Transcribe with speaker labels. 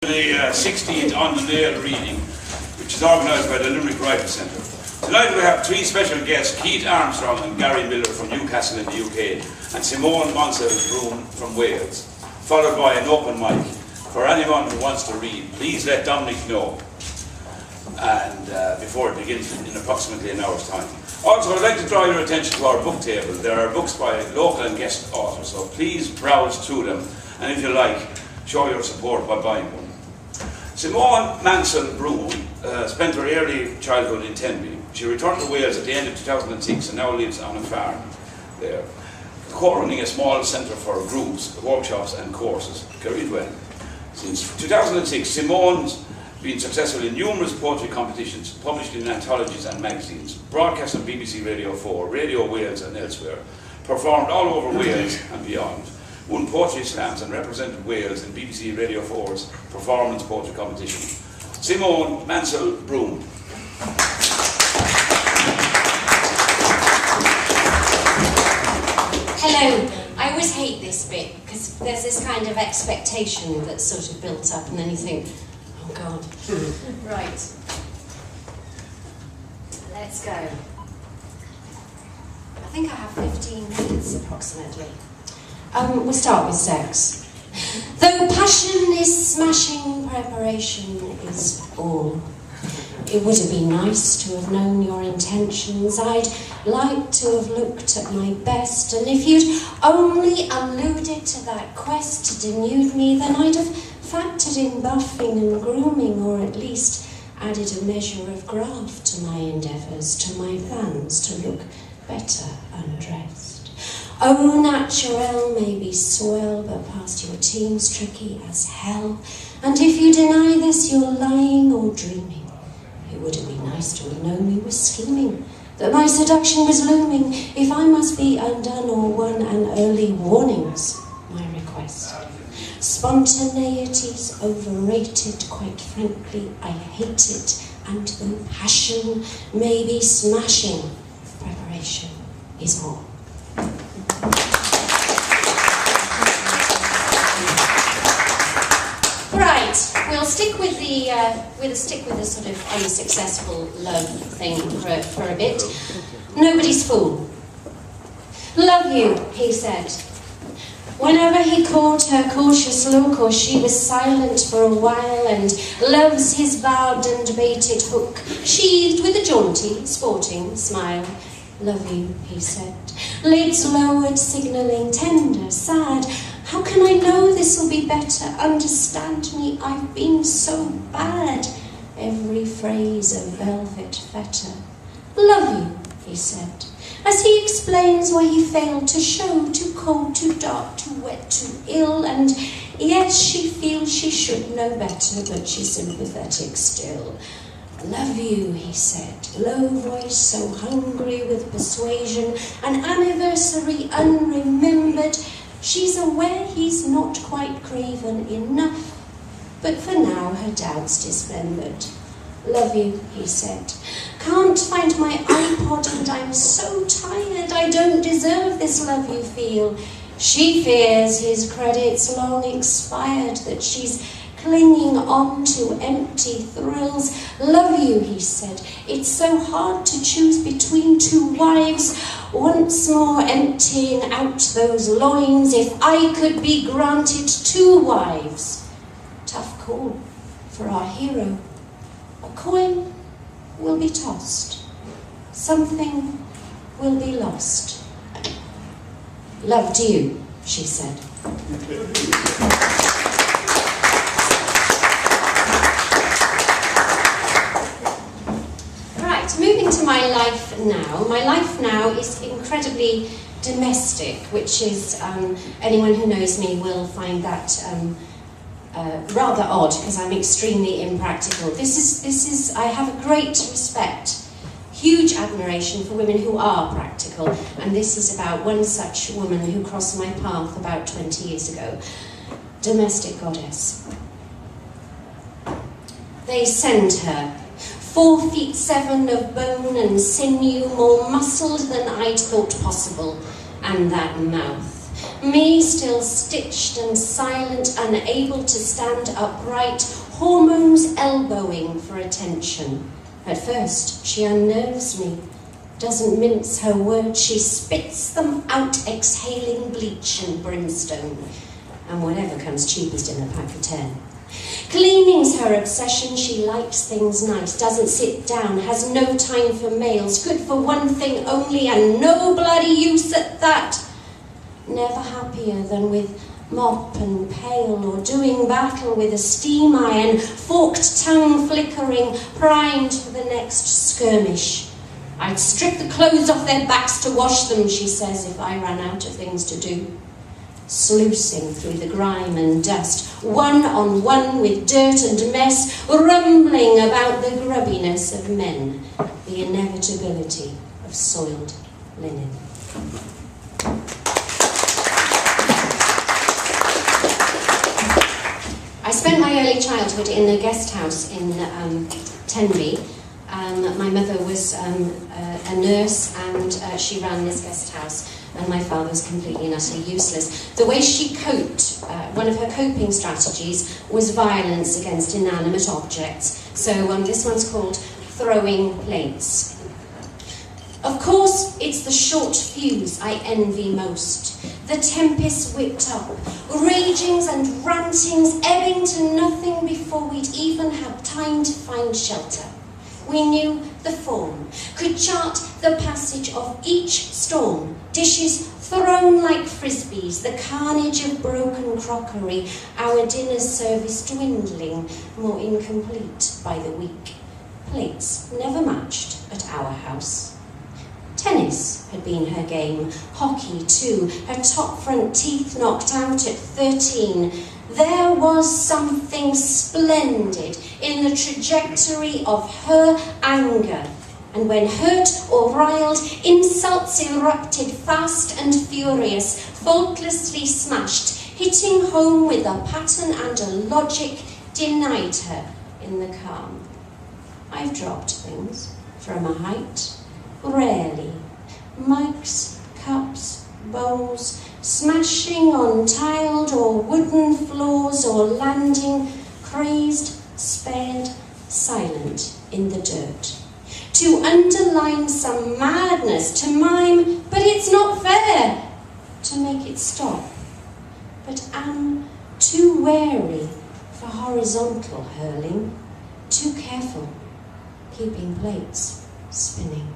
Speaker 1: The 16th on the Nail reading, which is organised by the Limerick Writing Centre. Tonight we have three special guests, Keith Armstrong and Gary Miller from Newcastle in the UK, and Simone Mansell Broom from Wales, followed by an open mic. For anyone who wants to read, please let Dominic know, and before it begins in approximately an hour's time. Also, I'd like to draw your attention to our book table. There are books by local and guest authors, so please browse through them, and if you like, show your support by buying one. Simone Mansell Broom spent her early childhood in Tenby. She returned to Wales at the end of 2006 and now lives on a farm there, co-running a small centre for groups, workshops and courses. Carried well. Since 2006, Simone's been successful in numerous poetry competitions, published in anthologies and magazines, broadcast on BBC Radio 4, Radio Wales and elsewhere, performed all over Wales and beyond, won poetry slams and represented Wales in BBC Radio 4's performance poetry competition. Simone Mansell Broom.
Speaker 2: Hello. I always hate this bit because there's this kind of expectation that's sort of built up and then you think, oh God. Right. Let's go. I think I have 15 minutes approximately. We'll start with sex. Though passion is smashing, preparation is all. It would have been nice to have known your intentions. I'd like to have looked at my best, and if you'd only alluded to that quest to denude me, then I'd have factored in buffing and grooming, or at least added a measure of graft to my endeavours, to my plans to look better undressed. Au naturel may be soil, but past your teens tricky as hell. And if you deny this, you're lying or dreaming. It would have been nice to have known you were scheming, that my seduction was looming. If I must be undone or won, an early warning's my request. Spontaneity's overrated, quite frankly, I hate it. And though passion may be smashing, preparation is more. Right, we'll stick with the sort of unsuccessful love thing for a bit. Nobody's fool. Love you, he said. Whenever he caught her cautious look, or she was silent for a while, and loves his barbed and baited hook, sheathed with a jaunty, sporting smile. Love you, he said. Lids lowered, signalling tender, sad. How can I know this'll be better? Understand me, I've been so bad. Every phrase a velvet fetter. Love you, he said, as he explains why he failed to show, too cold, too dark, too wet, too ill, and yes, she feels she should know better, but she's sympathetic still. Love you, he said, low voice, so hungry with persuasion, an anniversary unremembered. She's aware he's not quite craven enough, but for now her doubts dismembered. Love you, he said. Can't find my iPod and I'm so tired. I don't deserve this love you feel. She fears his credits long expired, that she's clinging on to empty thrills. Love you, he said. It's so hard to choose between two wives. Once more emptying out those loins. If I could be granted two wives. Tough call for our hero. A coin will be tossed. Something will be lost. Loved you, she said. Moving to my life now. My life now is incredibly domestic, which is, anyone who knows me will find that rather odd, because I'm extremely impractical. I have a great respect, huge admiration for women who are practical, and this is about one such woman who crossed my path about 20 years ago. Domestic goddess. They send her. 4'7" of bone and sinew, more muscled than I'd thought possible, and that mouth. Me still stitched and silent, unable to stand upright, hormones elbowing for attention. At first, she unnerves me, doesn't mince her words, she spits them out, exhaling bleach and brimstone, and whatever comes cheapest in a pack of 10. Cleaning's her obsession, she likes things nice, doesn't sit down, has no time for males, good for one thing only, and no bloody use at that. Never happier than with mop and pail, or doing battle with a steam iron, forked tongue flickering, primed for the next skirmish. I'd strip the clothes off their backs to wash them, she says, if I ran out of things to do. Sluicing through the grime and dust, one on one with dirt and mess, rumbling about the grubbiness of men, the inevitability of soiled linen. I spent my early childhood in a guest house in Tenby. My mother was a nurse, and she ran this guest house, and my father was completely and utterly useless. The way she coped, one of her coping strategies was violence against inanimate objects. So this one's called throwing plates. Of course, it's the short fuse I envy most. The tempest whipped up, ragings and rantings ebbing to nothing before we'd even had time to find shelter. We knew the form, could chart the passage of each storm, dishes thrown like frisbees, the carnage of broken crockery, our dinner service dwindling, more incomplete by the week. Plates never matched at our house. Tennis had been her game, hockey too, her top front teeth knocked out at 13. There was something splendid in the trajectory of her anger, and when hurt or riled, insults erupted fast and furious, faultlessly smashed, hitting home with a pattern and a logic denied her in the calm. I've dropped things from a height, rarely. Mugs, cups, bowls, smashing on tiled or wooden floors or landing, crazed, spared, silent in the dirt. To underline some madness, to mime, but it's not fair, to make it stop. But am too wary for horizontal hurling, too careful, keeping plates spinning.